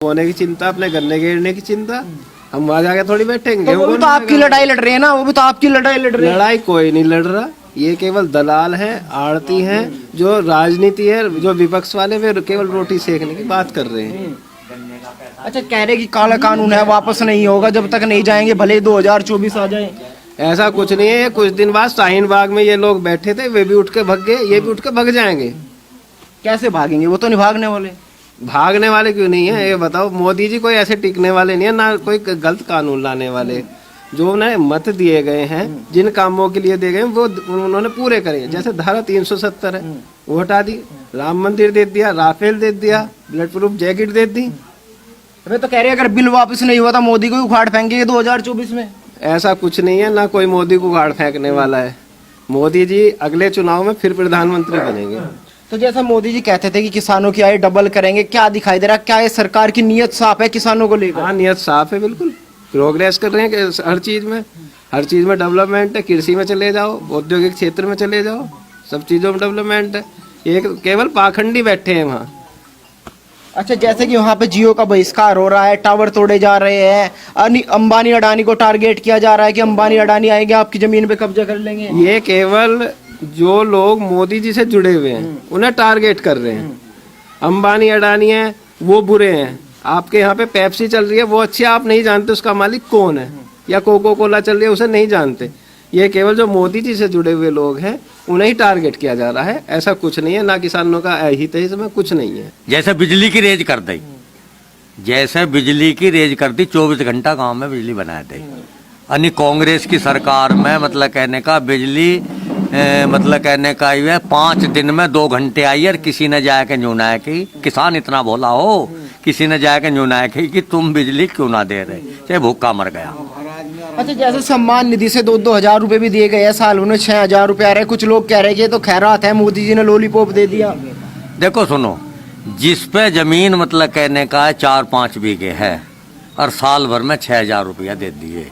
होने की चिंता, अपने गन्ने गिरने की चिंता, हम वहां जाके थोड़ी बैठेंगे। तो वो भी तो आपकी लड़ाई लड़ रहे हैं ना, वो भी तो आपकी लड़ाई लड़ रहे हैं। लड़ाई कोई नहीं लड़ रहा, ये केवल दलाल हैं, आड़ती हैं, जो राजनीति है, जो विपक्ष वाले वे केवल रोटी सेकने की बात कर रहे हैं। अच्छा, कह रहे कि काला कानून है, वापस नहीं होगा जब तक नहीं जाएंगे, भले 2024 आ जाए। ऐसा कुछ नहीं है। कुछ दिन बाद शाहीन बाग में ये लोग बैठे थे, वे भी उठ के भग गए, ये भी उठ के भग जाएंगे। कैसे भागेंगे, वो तो नहीं भागने वाले। भागने वाले क्यों नहीं है, ये बताओ। मोदी जी कोई ऐसे टिकने वाले नहीं है, ना कोई गलत कानून लाने वाले। जो उन्हें मत दिए गए हैं, जिन कामों के लिए दिए गए वो उन्होंने पूरे करे। जैसे धारा 370 है, वो हटा दी। राम मंदिर दे दिया, राफेल दे दिया, बुलेट प्रूफ जैकेट दे दी। वे तो कह रहे हैं अगर बिल वापस नहीं हुआ तो मोदी को उखाड़ फेंकेंगे 2024 में। ऐसा कुछ नहीं है, ना कोई मोदी को उखाड़ फेंकने वाला है। मोदी जी अगले चुनाव में फिर प्रधानमंत्री बनेंगे। तो जैसा मोदी जी कहते थे कि किसानों की आय डबल करेंगे, क्या दिखाई दे रहा, क्या ये सरकार की नीयत साफ है किसानों को लेकर? हाँ, नीयत साफ है, बिल्कुल प्रोग्रेस कर रहे हैं कि हर चीज में डेवलपमेंट है। कृषि में चले जाओ, औद्योगिक क्षेत्र में चले जाओ, सब चीजों में डेवलपमेंट है। एक केवल पाखंडी बैठे हैं वहाँ। अच्छा, जैसे कि वहाँ पे जियो का बहिष्कार हो रहा है, टावर तोड़े जा रहे हैं, अंबानी अडानी को टारगेट किया जा रहा है कि अंबानी अडानी आएंगे आपकी जमीन पे कब्जा कर लेंगे। ये केवल जो लोग मोदी जी से जुड़े हुए हैं उन्हें टारगेट कर रहे हैं। अंबानी अडानी है वो बुरे हैं। आपके यहाँ पे पेप्सी चल रही है, वो अच्छी, आप नहीं जानते उसका मालिक कौन है, या कोको कोला चल रही है, उसे नहीं जानते। ये केवल जो मोदी जी से जुड़े हुए लोग हैं उन्हें ही टारगेट किया जा रहा है। ऐसा कुछ नहीं है, ना किसानों का अहित है, इसमें कुछ नहीं है। जैसे बिजली की रेज कर दी, जैसे बिजली की रेज कर दी, 24 घंटा गांव में बिजली बना दी। यानी कांग्रेस की सरकार में मतलब कहने का बिजली मतलब कहने का ये 5 दिन में 2 घंटे आई। और किसी ने जाके न्यूनाय की, किसान इतना भोला हो, किसी ने जाके न्यूनाय की कि तुम बिजली क्यों ना दे रहे, चाहे भूखा मर गया। अच्छा, जैसे सम्मान निधि से 2-2 हजार रुपए भी दिए गए हैं, साल उन्हें 6,000 रुपए आ रहे हैं। कुछ लोग कह रहे हैं कि ये तो खैरात है, मोदी जी ने लॉलीपॉप दे दिया। देखो सुनो, जिस पे जमीन मतलब कहने का 4-5 बीघे है और साल भर में 6,000 रुपया दे दिए,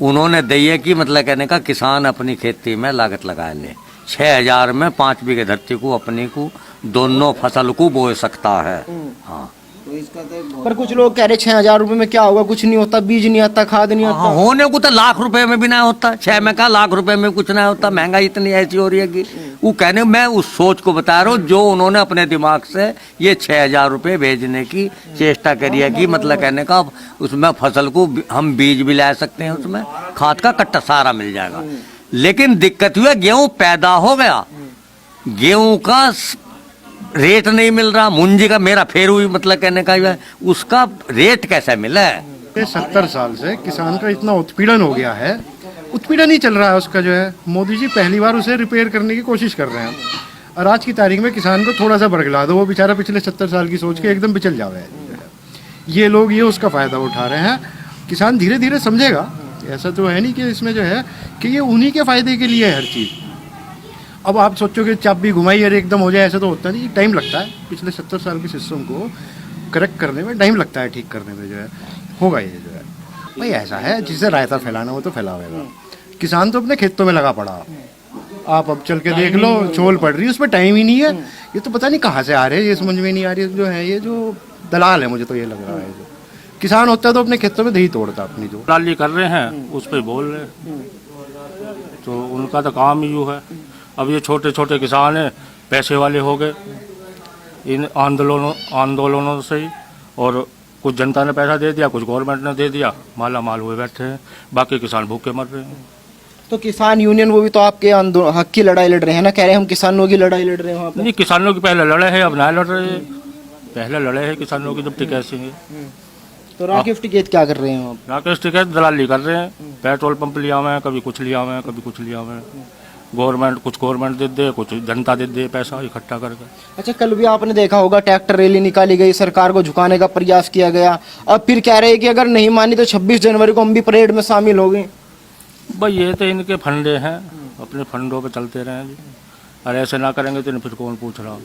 उन्होंने दिए कि मतलब कहने का किसान अपनी खेती में लागत लगा ले। 6,000 में 5 बीघे धरती को अपनी को दोनों फसल को बो सकता है। हाँ, पर कुछ लोग कह रहे 6,000 रुपए में क्या होगा, कुछ नहीं होता, बीज नहीं आता, खाद नहीं आता। हाँ, होने को तो लाख रुपए में भी ना होता, 6 में का लाख रुपए में कुछ ना होता। महंगाई इतनी ऐसी हो रही है कि वो कहने, मैं उस सोच को बता रहा हूँ जो उन्होंने अपने दिमाग से ये 6,000 रुपए भेजने की चेष्टा करी है कि मतलब कहने का उसमें फसल को हम बीज भी ला सकते हैं, उसमें खाद का कट्टा सारा मिल जाएगा। लेकिन दिक्कत हुआ, गेहूं पैदा हो गया, गेहूं का रेट नहीं मिल रहा। मुंजी का मेरा फेर हुई मतलब कहने का उसका रेट कैसे मिला है। 70 साल से किसान का इतना उत्पीड़न हो गया है, उत्पीड़न ही चल रहा है उसका जो है। मोदी जी पहली बार उसे रिपेयर करने की कोशिश कर रहे हैं, और आज की तारीख में किसान को थोड़ा सा बरगला दो, वो बेचारा पिछले 70 साल की सोच के एकदम बिचल जावे। ये लोग ये उसका फ़ायदा उठा रहे हैं। किसान धीरे धीरे समझेगा, ऐसा तो है नहीं कि इसमें जो है कि ये उन्हीं के फ़ायदे के लिए है हर चीज़। अब आप सोचो कि चाबी घुमाई और एकदम हो जाए, ऐसा तो होता नहीं, टाइम लगता है। पिछले 70 साल के सिस्टम को करेक्ट करने में टाइम लगता है, ठीक करने में जो है होगा ये जो है। भाई ऐसा है, जिसे रायता फैलाना वो तो फैलावेगा। किसान तो अपने खेतों में लगा पड़ा। आप अब चल के देख लो, चोल पड़ रही है, उसमें टाइम ही नहीं है। ये तो पता नहीं कहाँ से आ रहे हैं, ये समझ में नहीं आ रही है। जो है ये जो दलाल है, मुझे तो ये लग रहा है। जो किसान होता है तो अपने खेतों में दही तोड़ता, अपनी जो दलाली कर रहे हैं उस पर बोल रहे हैं, तो उनका तो काम ही यूँ है। अब ये छोटे छोटे किसान हैं, पैसे वाले हो गए इन आंदोलनों से ही, और कुछ जनता ने पैसा दे दिया, कुछ गवर्नमेंट ने दे दिया, माला माल हुए बैठे हैं, बाकी किसान भूखे मर रहे हैं। तो किसान यूनियन वो भी तो आपके हक की लड़ाई लड़ रहे हैं ना, कह रहे हैं हम किसानों की लड़ाई लड़ रहे हैं वहाँ पे। नहीं, किसानों की पहले लड़े हैं, अब ना लड़ रहे हैं। पहले लड़े हैं किसानों की, जब टिकैत सिंह। तो राकेश टिकैत क्या कर रहे हैं आप? राकेश टिकैत दलाली कर रहे हैं, पेट्रोल पंप लिया हुआ है, कभी कुछ लिया हुआ है, कभी कुछ लिया हुआ है। गवर्नमेंट दे दे, कुछ जनता दे दे, पैसा इकट्ठा करके। अच्छा, कल भी आपने देखा होगा ट्रैक्टर रैली निकाली गई, सरकार को झुकाने का प्रयास किया गया। अब फिर कह रहे हैं कि अगर नहीं मानी तो 26 जनवरी को हम भी परेड में शामिल हो गए। भाई ये तो इनके फंडे हैं, अपने फंडों पे चलते रहें जी, और ऐसे ना करेंगे तो फिर कौन पूछ रहा।